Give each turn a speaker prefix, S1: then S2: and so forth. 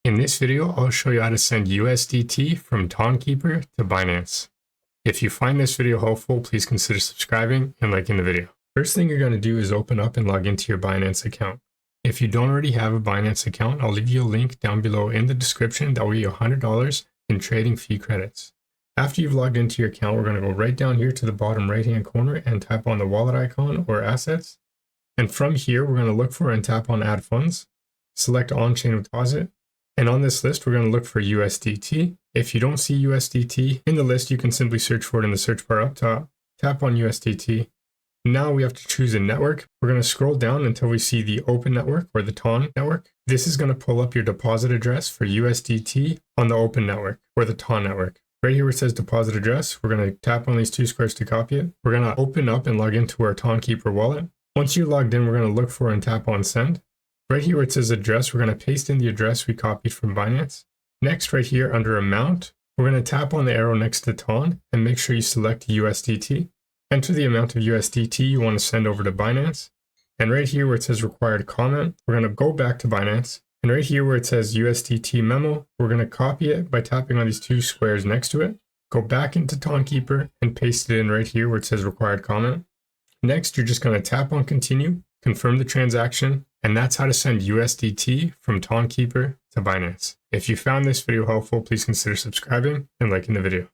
S1: In this video, I'll show you how to send USDT from Tonkeeper to Binance. If you find this video helpful, please consider subscribing and liking the video. First thing you're going to do is open up and log into your Binance account. If you don't already have a Binance account, I'll leave you a link down below in the description that will get you $100 in trading fee credits. After you've logged into your account, we're going to go right down here to the bottom right hand corner and tap on the wallet icon or assets. And from here, we're going to look for and tap on add funds, select on-chain deposit. And on this list, we're going to look for USDT. If you don't see USDT in the list, you can simply search for it in the search bar up top. Tap on USDT. Now we have to choose a network. We're going to scroll down until we see the open network or the TON network. This is going to pull up your deposit address for USDT on the open network or the TON network. Right here where it says deposit address, we're going to tap on these two squares to copy it. We're going to open up and log into our Tonkeeper wallet. Once you're logged in, we're going to look for and tap on send. Right here where it says address, we're going to paste in the address we copied from Binance. Next, right here under amount, we're going to tap on the arrow next to TON and make sure you select USDT. Enter the amount of USDT you want to send over to Binance. And right here where it says required comment, we're going to go back to Binance. And right here where it says USDT memo, we're going to copy it by tapping on these two squares next to it. Go back into Tonkeeper and paste it in right here where it says required comment. Next, you're just going to tap on continue, confirm the transaction, and that's how to send USDT from Tonkeeper to Binance. If you found this video helpful, please consider subscribing and liking the video.